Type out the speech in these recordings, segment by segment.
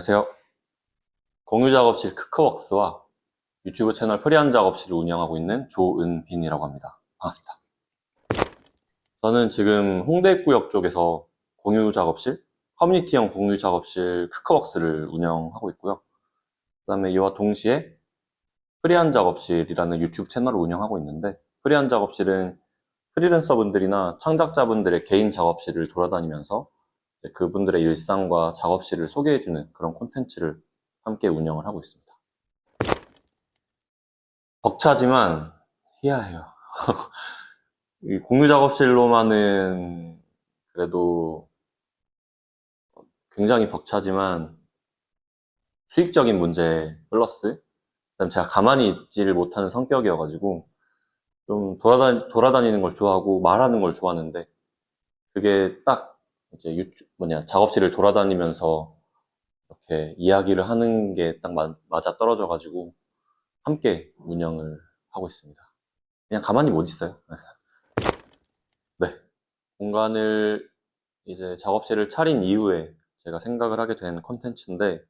안녕하세요. 공유작업실 크크웍스와 유튜브 채널 프리한 작업실을 운영하고 있는 조은빈이라고 합니다. 반갑습니다. 저는 지금 홍대구역 쪽에서 공유작업실, 커뮤니티형 공유작업실 크크웍스를 운영하고 있고요. 그 다음에 이와 동시에 프리한 작업실이라는 유튜브 채널을 운영하고 있는데, 프리한 작업실은 프리랜서분들이나 창작자분들의 개인 작업실을 돌아다니면서 그분들의 일상과 작업실을 소개해주는 그런 콘텐츠를 함께 운영을 하고 있습니다. 벅차지만 희야해요. 이 공유 작업실로만은 그래도 굉장히 벅차지만 수익적인 문제 플러스 그다음에 제가 가만히 있지를 못하는 성격이어가지고 좀 돌아다니는 걸 좋아하고 말하는 걸 좋아하는데, 그게 딱 이제 작업실을 돌아다니면서 이렇게 이야기를 하는 게 딱 맞아 떨어져가지고 함께 운영을 하고 있습니다. 그냥 가만히 못 있어요. 네. 공간을 이제 작업실을 차린 이후에 제가 생각을 하게 된 콘텐츠인데,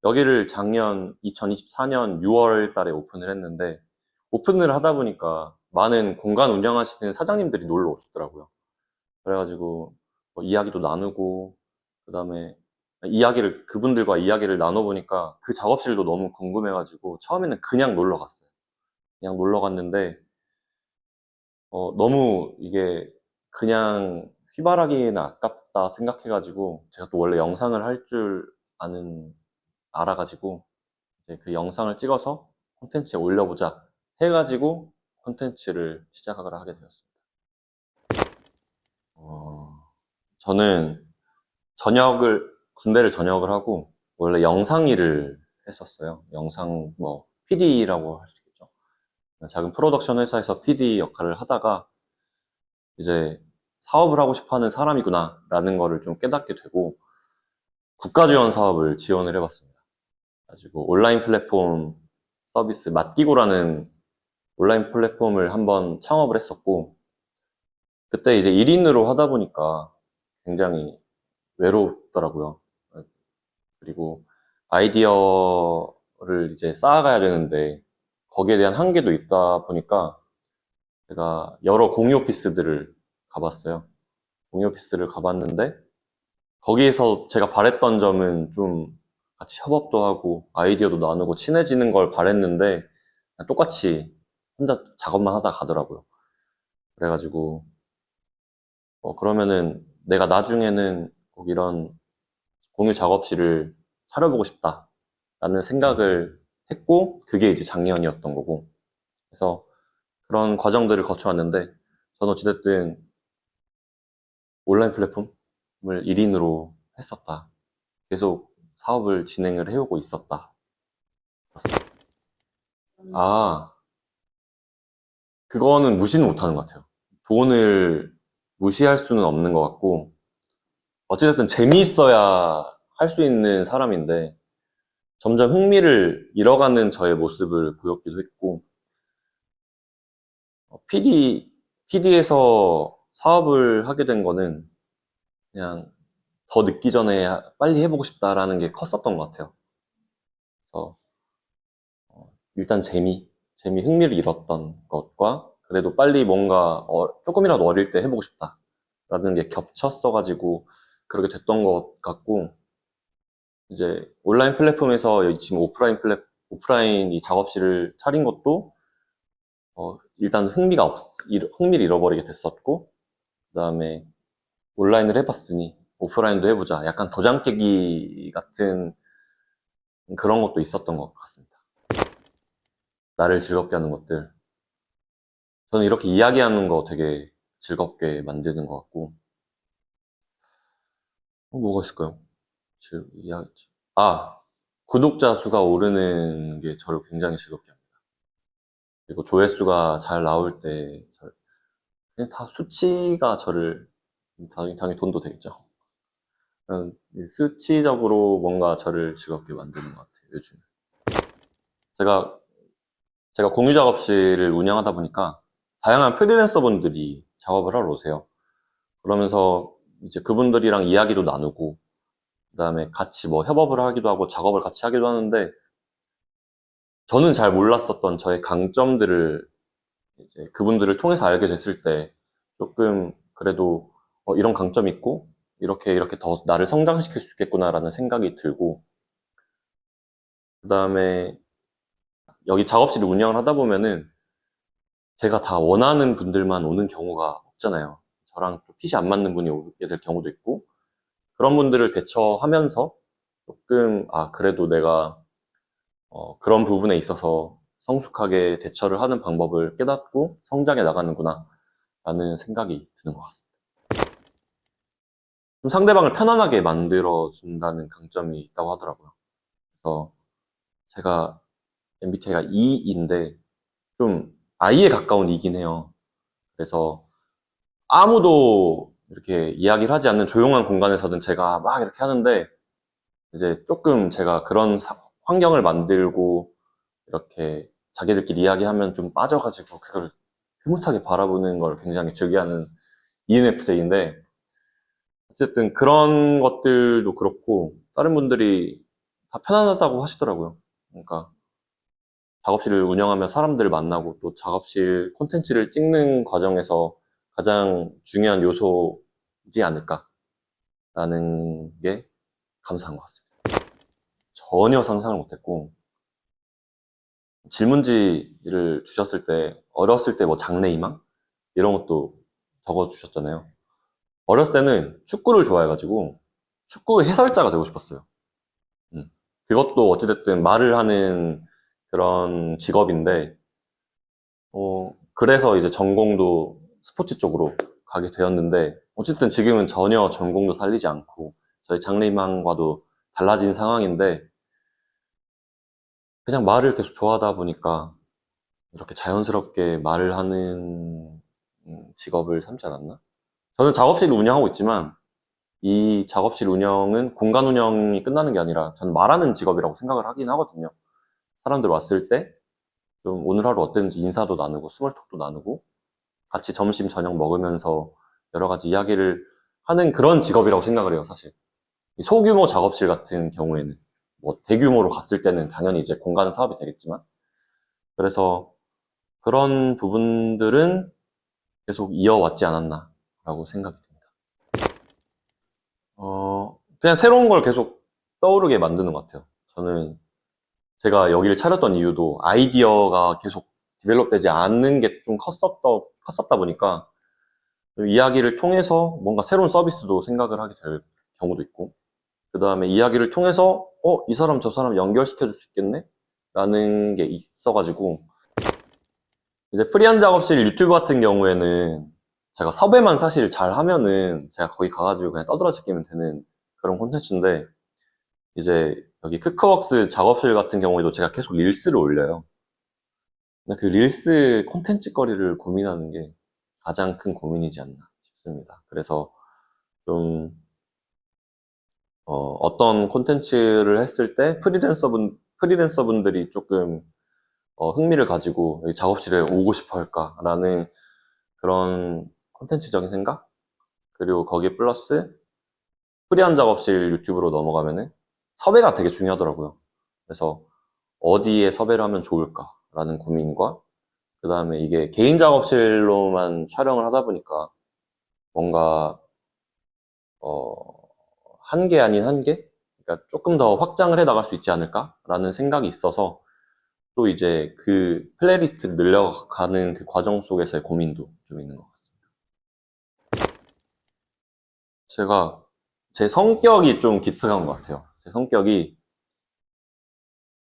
여기를 작년 2024년 6월 달에 오픈을 했는데, 오픈을 하다 보니까 많은 공간 운영하시는 사장님들이 놀러 오시더라고요. 그래가지고 뭐 이야기도 나누고, 그 다음에 그분들과 이야기를 나눠보니까 그 작업실도 너무 궁금해가지고 처음에는 그냥 놀러 갔어요. 그냥 놀러 갔는데 너무 이게 그냥 휘발하기에는 아깝다 생각해가지고, 제가 또 원래 영상을 할 줄 알아가지고 이제 그 영상을 찍어서 콘텐츠에 올려보자 해가지고 콘텐츠를 시작을 하게 되었습니다. 저는 군대를 전역을 하고 원래 영상 일을 했었어요. 영상 PD라고 할 수 있겠죠. 작은 프로덕션 회사에서 PD 역할을 하다가 이제 사업을 하고 싶어 하는 사람이구나 라는 거를 좀 깨닫게 되고, 국가 지원 사업을 지원을 해봤습니다. 가지고 온라인 플랫폼 서비스 맛기고라는 온라인 플랫폼을 한번 창업을 했었고, 그때 이제 1인으로 하다 보니까 굉장히 외롭더라고요. 그리고 아이디어를 이제 쌓아가야 되는데 거기에 대한 한계도 있다 보니까 제가 여러 공유 오피스들을 가봤어요. 공유 오피스를 가봤는데 거기에서 제가 바랬던 점은 좀 같이 협업도 하고 아이디어도 나누고 친해지는 걸 바랬는데 똑같이 혼자 작업만 하다 가더라고요. 그래가지고 그러면은 내가 나중에는 꼭 이런 공유 작업실을 차려보고 싶다 라는 생각을 했고, 그게 이제 작년이었던 거고, 그래서 그런 과정들을 거쳐왔는데, 저는 어찌됐든 온라인 플랫폼을 1인으로 했었다. 계속 사업을 진행을 해오고 있었다. 그렇습니다. 그거는 무시는 못하는 것 같아요. 돈을 무시할 수는 없는 것 같고, 어찌됐든 재미있어야 할 수 있는 사람인데, 점점 흥미를 잃어가는 저의 모습을 보였기도 했고, PD에서 사업을 하게 된 거는 그냥 더 늦기 전에 빨리 해보고 싶다라는 게 컸었던 것 같아요. 그래서 일단 흥미를 잃었던 것과 그래도 빨리 뭔가 조금이라도 어릴 때 해보고 싶다라는 게 겹쳤어가지고 그렇게 됐던 것 같고, 이제 온라인 플랫폼에서 지금 오프라인 이 작업실을 차린 것도 일단 흥미를 잃어버리게 됐었고, 그 다음에 온라인을 해봤으니 오프라인도 해보자. 약간 도장 깨기 같은 그런 것도 있었던 것 같습니다. 나를 즐겁게 하는 것들. 저는 이렇게 이야기하는 거 되게 즐겁게 만드는 것 같고, 뭐가 있을까요? 구독자 수가 오르는 게 저를 굉장히 즐겁게 합니다. 그리고 조회수가 잘 나올 때, 그냥 다 수치가 당연히 돈도 되겠죠. 수치적으로 뭔가 저를 즐겁게 만드는 것 같아요, 요즘. 제가 공유 작업실을 운영하다 보니까 다양한 프리랜서 분들이 작업을 하러 오세요. 그러면서 이제 그분들이랑 이야기도 나누고, 그다음에 같이 뭐 협업을 하기도 하고 작업을 같이 하기도 하는데 저는 잘 몰랐었던 저의 강점들을 이제 그분들을 통해서 알게 됐을 때 조금 그래도 이런 강점이 있고 이렇게 이렇게 더 나를 성장시킬 수 있겠구나라는 생각이 들고 그다음에 여기 작업실을 운영을 하다 보면은 제가 다 원하는 분들만 오는 경우가 없잖아요. 저랑 또 핏이 안 맞는 분이 오게 될 경우도 있고 그런 분들을 대처하면서 조금 그래도 내가 그런 부분에 있어서 성숙하게 대처를 하는 방법을 깨닫고 성장해 나가는구나 라는 생각이 드는 것 같습니다. 좀 상대방을 편안하게 만들어 준다는 강점이 있다고 하더라고요. 그래서 제가 MBTI가 E인데 좀 I에 가까운 E긴 해요. 그래서 아무도 이렇게 이야기를 하지 않는 조용한 공간에서는 제가 막 이렇게 하는데 이제 조금 제가 그런 환경을 만들고 이렇게 자기들끼리 이야기하면 좀 빠져가지고 그걸 흐뭇하게 바라보는 걸 굉장히 즐겨하는 ENFJ인데 어쨌든 그런 것들도 그렇고 다른 분들이 다 편안하다고 하시더라고요. 그러니까 작업실을 운영하며 사람들을 만나고 또 작업실 콘텐츠를 찍는 과정에서 가장 중요한 요소이지 않을까라는 게 감사한 것 같습니다. 전혀 상상을 못했고 질문지를 주셨을 때 어렸을 때 뭐 장래희망 이런 것도 적어주셨잖아요. 어렸을 때는 축구를 좋아해가지고 축구 해설자가 되고 싶었어요. 그것도 어찌됐든 말을 하는 그런 직업인데 그래서 이제 전공도 스포츠 쪽으로 가게 되었는데 어쨌든 지금은 전혀 전공도 살리지 않고 저희 장래희망과도 달라진 상황인데 그냥 말을 계속 좋아하다 보니까 이렇게 자연스럽게 말을 하는 직업을 삼지 않았나? 저는 작업실을 운영하고 있지만 이 작업실 운영은 공간 운영이 끝나는 게 아니라 저는 말하는 직업이라고 생각을 하긴 하거든요. 사람들 왔을 때 좀 오늘 하루 어땠는지 인사도 나누고 스몰톡도 나누고 같이 점심 저녁 먹으면서 여러 가지 이야기를 하는 그런 직업이라고 생각을 해요, 사실. 소규모 작업실 같은 경우에는 뭐 대규모로 갔을 때는 당연히 이제 공간 사업이 되겠지만 그래서 그런 부분들은 계속 이어왔지 않았나라고 생각이 듭니다. 그냥 새로운 걸 계속 떠오르게 만드는 것 같아요. 저는 제가 여기를 차렸던 이유도 아이디어가 계속 디벨롭 되지 않는 게 좀 컸었다 보니까 이야기를 통해서 뭔가 새로운 서비스도 생각을 하게 될 경우도 있고 그 다음에 이야기를 통해서 이 사람 저 사람 연결시켜 줄 수 있겠네? 라는 게 있어가지고 이제 프리한 작업실 유튜브 같은 경우에는 제가 섭외만 사실 잘 하면은 제가 거기 가가지고 그냥 떠들어지기면 되는 그런 콘텐츠인데 이제 여기 크크웍스 작업실 같은 경우에도 제가 계속 릴스를 올려요. 근데 그 릴스 콘텐츠 거리를 고민하는 게 가장 큰 고민이지 않나 싶습니다. 그래서 좀 어떤 콘텐츠를 했을 때 프리랜서분들이 조금 흥미를 가지고 여기 작업실에 오고 싶어 할까라는 그런 콘텐츠적인 생각? 그리고 거기에 플러스 프리한 작업실 유튜브로 넘어가면은 섭외가 되게 중요하더라고요. 그래서 어디에 섭외를 하면 좋을까라는 고민과 그 다음에 이게 개인 작업실로만 촬영을 하다 보니까 뭔가 한계 아닌 한계? 그러니까 조금 더 확장을 해 나갈 수 있지 않을까라는 생각이 있어서 또 이제 그 플레이리스트를 늘려가는 그 과정 속에서의 고민도 좀 있는 것 같습니다. 제가 제 성격이 좀 기특한 것 같아요. 제 성격이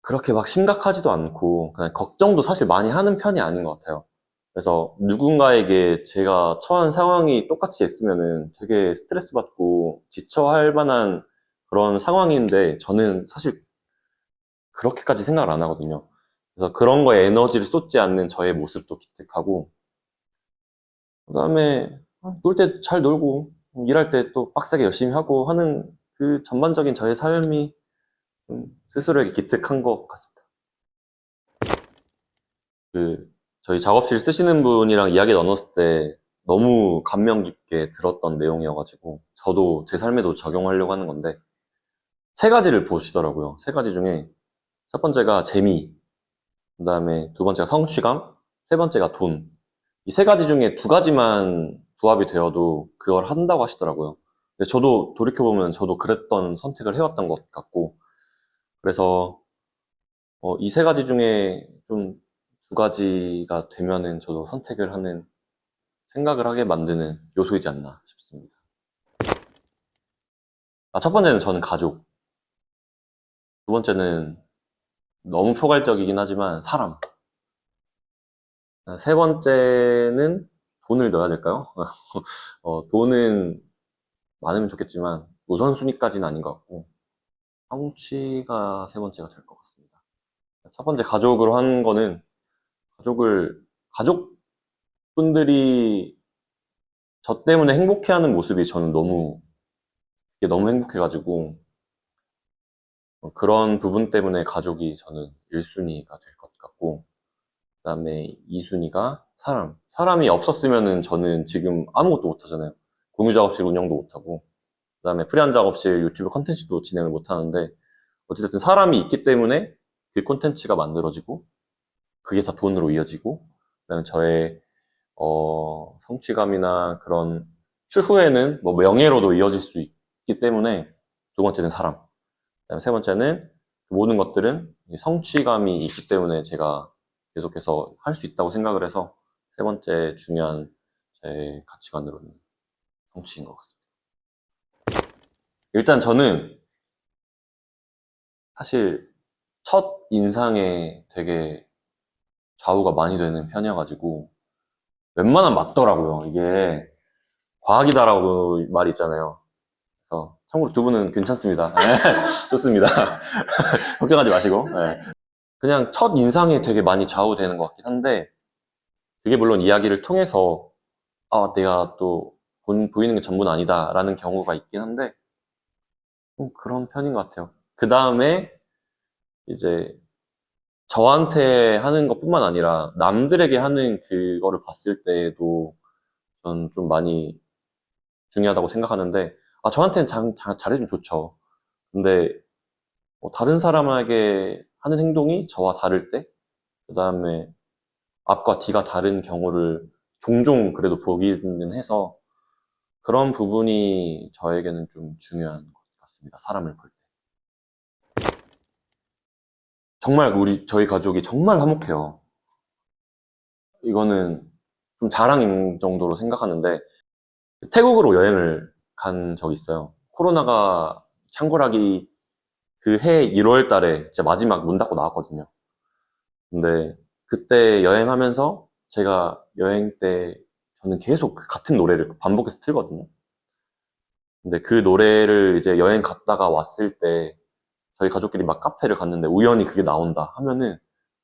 그렇게 막 심각하지도 않고 그냥 걱정도 사실 많이 하는 편이 아닌 것 같아요. 그래서 누군가에게 제가 처한 상황이 똑같이 있으면은 되게 스트레스 받고 지쳐할 만한 그런 상황인데 저는 사실 그렇게까지 생각을 안 하거든요. 그래서 그런 거에 에너지를 쏟지 않는 저의 모습도 기특하고 그 다음에 놀 때 잘 놀고 일할 때 또 빡세게 열심히 하고 하는 그 전반적인 저의 삶이 좀 스스로에게 기특한 것 같습니다. 그 저희 작업실 쓰시는 분이랑 이야기 나눴을 때 너무 감명 깊게 들었던 내용이어가지고 저도 제 삶에도 적용하려고 하는 건데 세 가지를 보시더라고요. 세 가지 중에 첫 번째가 재미, 그 다음에 두 번째가 성취감, 세 번째가 돈. 이 세 가지 중에 두 가지만 부합이 되어도 그걸 한다고 하시더라고요. 근데 저도 돌이켜보면 저도 그랬던 선택을 해왔던 것 같고, 그래서 이 세 가지 중에 좀 두 가지가 되면은 저도 선택을 하는, 생각을 하게 만드는 요소이지 않나 싶습니다. 첫 번째는 저는 가족, 두 번째는 너무 포괄적이긴 하지만 사람, 세 번째는 돈을 넣어야 될까요? 돈은 많으면 좋겠지만 우선순위까지는 아닌 것 같고 성취가 세 번째가 될 것 같습니다. 첫 번째 가족으로 한 거는 가족분들이 저 때문에 행복해하는 모습이 저는 이게 너무 행복해가지고 그런 부분 때문에 가족이 저는 1순위가 될 것 같고, 그 다음에 2순위가 사람이 없었으면은 저는 지금 아무것도 못하잖아요. 공유 작업실 운영도 못하고 그 다음에 프리한 작업실 유튜브 컨텐츠도 진행을 못하는데, 어찌됐든 사람이 있기 때문에 그 콘텐츠가 만들어지고 그게 다 돈으로 이어지고, 그다음에 저의 성취감이나 그런 추후에는 뭐 명예로도 이어질 수 있기 때문에 두 번째는 사람, 그다음에 세 번째는 모든 것들은 성취감이 있기 때문에 제가 계속해서 할 수 있다고 생각을 해서 세 번째 중요한 제 가치관으로는 성취인 것 같습니다. 일단 저는 사실 첫 인상에 되게 좌우가 많이 되는 편이어가지고 웬만하면 맞더라고요. 이게 과학이다라고 말이 있잖아요. 그래서 참고로 두 분은 괜찮습니다. 네, 좋습니다. 걱정하지 마시고. 네. 그냥 첫 인상에 되게 많이 좌우되는 것 같긴 한데, 그게 물론 이야기를 통해서 내가 또 보이는 게 전부는 아니다라는 경우가 있긴 한데 좀 그런 편인 것 같아요. 그 다음에 이제 저한테 하는 것뿐만 아니라 남들에게 하는 그거를 봤을 때도 저는 좀 많이 중요하다고 생각하는데, 저한테는 잘해주면 좋죠. 근데 다른 사람에게 하는 행동이 저와 다를 때, 그 다음에 앞과 뒤가 다른 경우를 종종 그래도 보기는 해서 그런 부분이 저에게는 좀 중요한 것 같습니다. 사람을 볼 때. 정말 저희 가족이 정말 화목해요. 이거는 좀 자랑인 정도로 생각하는데, 태국으로 여행을 간 적이 있어요. 코로나가 창궐하기 그 해 1월 달에 진짜 마지막 문 닫고 나왔거든요. 근데 그때 여행하면서 제가 여행 때 저는 계속 그 같은 노래를 반복해서 틀거든요. 근데 그 노래를 이제 여행 갔다가 왔을 때 저희 가족끼리 막 카페를 갔는데 우연히 그게 나온다 하면은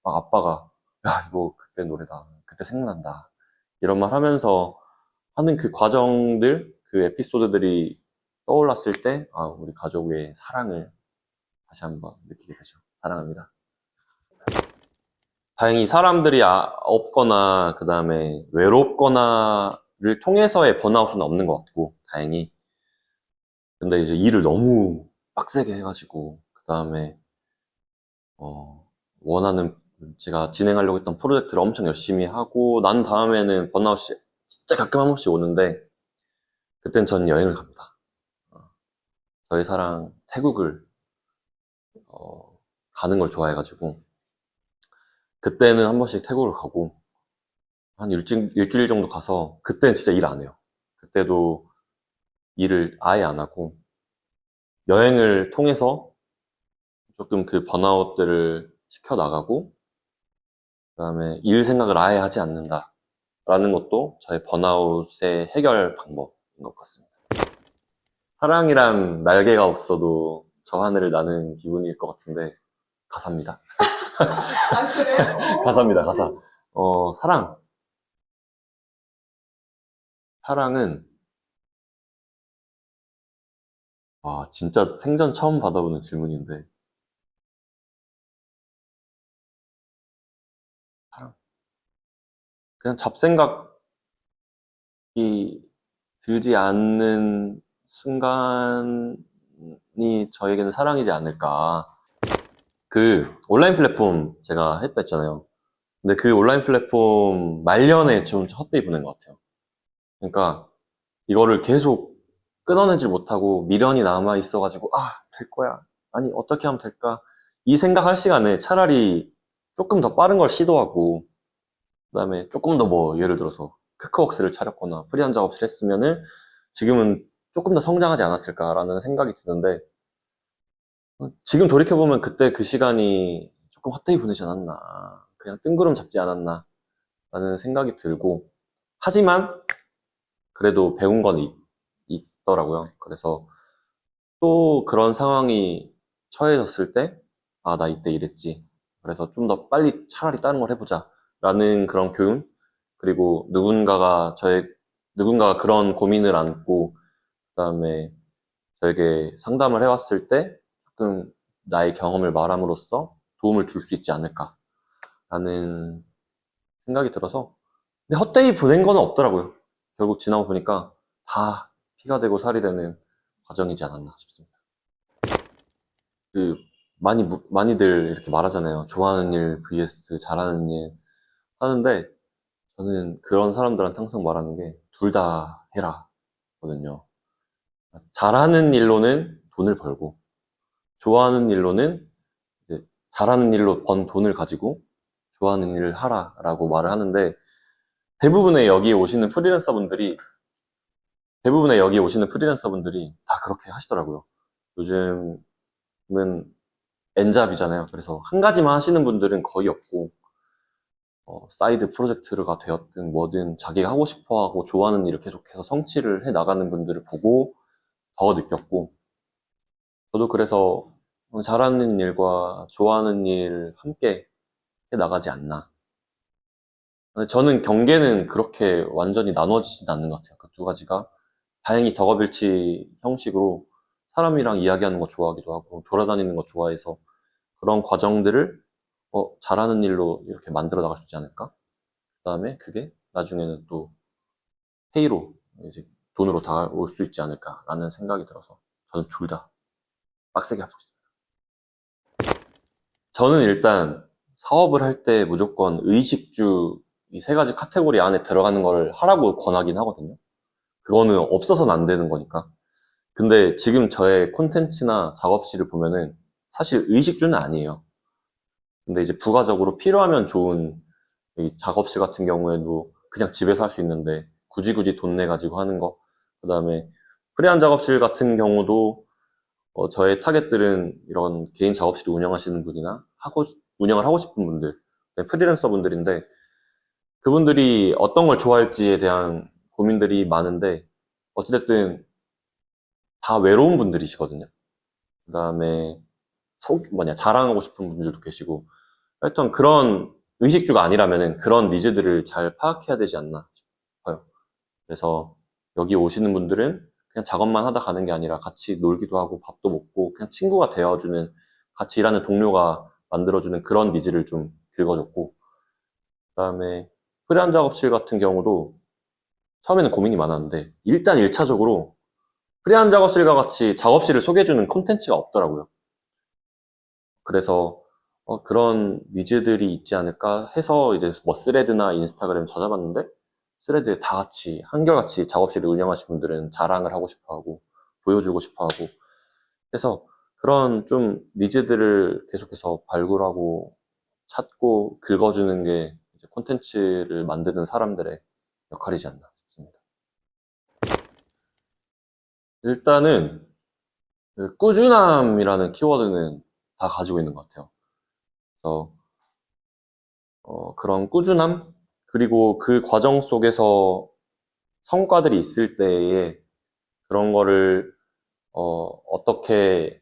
막 아빠가 야, 이거 그때 노래다. 그때 생각난다. 이런 말 하면서 하는 그 과정들, 그 에피소드들이 떠올랐을 때, 우리 가족의 사랑을 다시 한번 느끼게 되죠. 사랑합니다. 다행히 사람들이 없거나, 그 다음에 외롭거나를 통해서의 번아웃은 없는 것 같고, 다행히. 근데 이제 일을 너무 빡세게 해가지고, 그 다음에, 원하는, 제가 진행하려고 했던 프로젝트를 엄청 열심히 하고, 난 다음에는 번아웃이 진짜 가끔 한 번씩 오는데, 그땐 전 여행을 갑니다. 어, 저희 사랑 태국을, 가는 걸 좋아해가지고, 그때는 한 번씩 태국을 가고, 한 일주일 정도 가서, 그때는 진짜 일 안 해요. 그때도 일을 아예 안 하고, 여행을 통해서 조금 그 번아웃들을 시켜나가고, 그 다음에 일 생각을 아예 하지 않는다라는 것도 저의 번아웃의 해결 방법인 것 같습니다. 사랑이란 날개가 없어도 저 하늘을 나는 기분일 것 같은데, 가사입니다. 그래요? 가사입니다, 가사. 사랑. 사랑은, 진짜 생전 처음 받아보는 질문인데, 사랑. 그냥 잡생각이 들지 않는 순간에 저에게는 사랑이지 않을까. 그 온라인 플랫폼 제가 했다 했잖아요. 근데 그 온라인 플랫폼 말년에 좀 헛되이 보낸 것 같아요. 그러니까 이거를 계속 끊어내지 못하고 미련이 남아 있어가지고 될 거야. 아니 어떻게 하면 될까? 이 생각할 시간에 차라리 조금 더 빠른 걸 시도하고 그다음에 조금 더 뭐 예를 들어서 크크웍스를 차렸거나 프리한 작업실 했으면은 지금은 조금 더 성장하지 않았을까라는 생각이 드는데 지금 돌이켜보면 그때 그 시간이 조금 헛되이 보내지 않았나 그냥 뜬구름 잡지 않았나 라는 생각이 들고 하지만 그래도 배운 건 있더라고요. 그래서 또 그런 상황이 처해졌을 때, 나 이때 이랬지. 그래서 좀 더 빨리 차라리 다른 걸 해보자. 라는 그런 교훈, 그리고 누군가가 그런 고민을 안고, 그 다음에 저에게 상담을 해왔을 때, 조금 나의 경험을 말함으로써 도움을 줄 수 있지 않을까. 라는 생각이 들어서, 근데 헛되이 보낸 건 없더라고요. 결국 지나고 보니까 다 피가 되고 살이 되는 과정이지 않았나 싶습니다. 그 많이들 이렇게 말하잖아요. 좋아하는 일 vs 잘하는 일 하는데 저는 그런 사람들한테 항상 말하는 게 둘 다 해라 거든요. 잘하는 일로는 돈을 벌고 좋아하는 일로는 이제 잘하는 일로 번 돈을 가지고 좋아하는 일을 하라라고 말을 하는데 대부분의 여기 오시는 프리랜서분들이 다 그렇게 하시더라고요. 요즘은 N잡이잖아요. 그래서 한 가지만 하시는 분들은 거의 없고 사이드 프로젝트가 되었든 뭐든 자기가 하고 싶어하고 좋아하는 일을 계속해서 성취를 해 나가는 분들을 보고 더 느꼈고 저도 그래서 잘하는 일과 좋아하는 일 함께 해 나가지 않나. 근데 저는 경계는 그렇게 완전히 나눠지진 않는 것 같아요. 그 두 가지가 다행히 덕업일치 형식으로 사람이랑 이야기하는 거 좋아하기도 하고 돌아다니는 거 좋아해서 그런 과정들을 잘하는 일로 이렇게 만들어 나갈 수 있지 않을까? 그다음에 그게 나중에는 또 페이로 이제 돈으로 다 올 수 있지 않을까라는 생각이 들어서 저는 둘 다 빡세게 하고 있습니다. 저는 일단 사업을 할 때 무조건 의식주 이 세 가지 카테고리 안에 들어가는 거를 하라고 권하긴 하거든요. 그거는 없어서는 안 되는 거니까. 근데 지금 저의 콘텐츠나 작업실을 보면은 사실 의식주는 아니에요. 근데 이제 부가적으로 필요하면 좋은 이 작업실 같은 경우에도 그냥 집에서 할 수 있는데 굳이 돈 내 가지고 하는 거. 그다음에 프리한 작업실 같은 경우도 저의 타겟들은 이런 개인 작업실 운영하시는 분이나 운영을 하고 싶은 분들, 프리랜서 분들인데 그분들이 어떤 걸 좋아할지에 대한 고민들이 많은데 어찌됐든 다 외로운 분들이시거든요. 그다음에 자랑하고 싶은 분들도 계시고 하여튼 그런 의식주가 아니라면은 그런 니즈들을 잘 파악해야 되지 않나 싶어요. 그래서 여기 오시는 분들은 그냥 작업만 하다 가는 게 아니라 같이 놀기도 하고 밥도 먹고 그냥 친구가 되어주는 같이 일하는 동료가 만들어주는 그런 니즈를 좀 긁어줬고 그다음에 프리한 작업실 같은 경우도 처음에는 고민이 많았는데 일단 1차적으로 프리한 작업실과 같이 작업실을 소개해주는 콘텐츠가 없더라고요. 그래서 그런 니즈들이 있지 않을까 해서 이제 뭐 스레드나 인스타그램 찾아봤는데 스레드에 다 같이 한결같이 작업실을 운영하시는 분들은 자랑을 하고 싶어하고 보여주고 싶어하고 그래서 그런 좀 니즈들을 계속해서 발굴하고 찾고 긁어주는 게 이제 콘텐츠를 만드는 사람들의 역할이지 않나 싶습니다. 일단은 그 꾸준함이라는 키워드는 다 가지고 있는 것 같아요. 그래서 그런 꾸준함 그리고 그 과정 속에서 성과들이 있을 때에 그런 거를 어떻게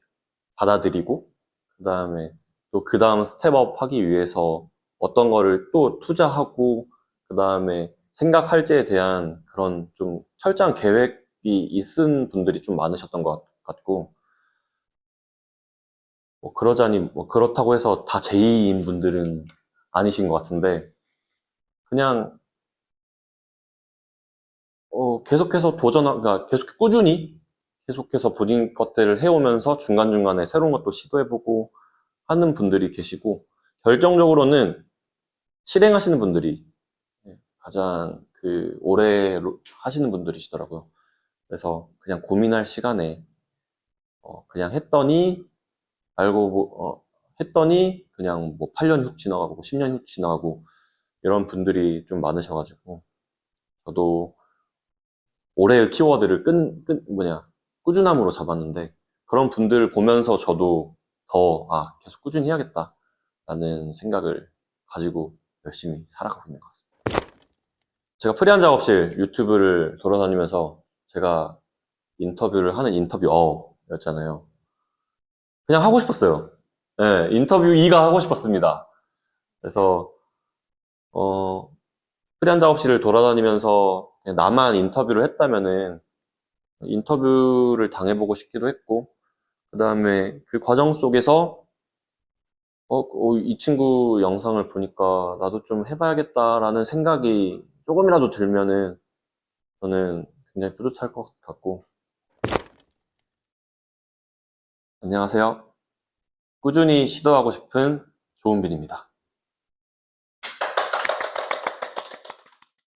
받아들이고 그다음에 또 그 다음 스텝업 하기 위해서 어떤 거를 또 투자하고 그다음에 생각할지에 대한 그런 좀 철저한 계획이 있은 분들이 좀 많으셨던 것 같고 그러자니 그렇다고 해서 다 제이인 분들은 아니신 것 같은데 그냥 계속해서 그러니까 계속 꾸준히 계속해서 본인 것들을 해오면서 중간중간에 새로운 것도 시도해보고 하는 분들이 계시고, 결정적으로는 실행하시는 분들이 가장 오래 하시는 분들이시더라고요. 그래서 그냥 고민할 시간에 그냥 했더니 그냥 뭐 8년 훅 지나가고 10년 훅 지나가고 이런 분들이 좀 많으셔가지고, 저도 올해의 키워드를 꾸준함으로 잡았는데, 그런 분들 보면서 저도 계속 꾸준히 해야겠다라는 생각을 가지고 열심히 살아가고 있는 것 같습니다. 제가 프리한 작업실 유튜브를 돌아다니면서 제가 인터뷰를 하는 인터뷰어였잖아요. 그냥 하고 싶었어요. 네, 인터뷰이가 하고 싶었습니다. 그래서, 어, 프리한 작업실을 돌아다니면서 그냥 나만 인터뷰를 했다면은 인터뷰를 당해보고 싶기도 했고, 그 다음에 그 과정 속에서 이 친구 영상을 보니까 나도 좀 해봐야겠다라는 생각이 조금이라도 들면은 저는 굉장히 뿌듯할 것 같고. 안녕하세요. 꾸준히 시도하고 싶은 조은빈입니다.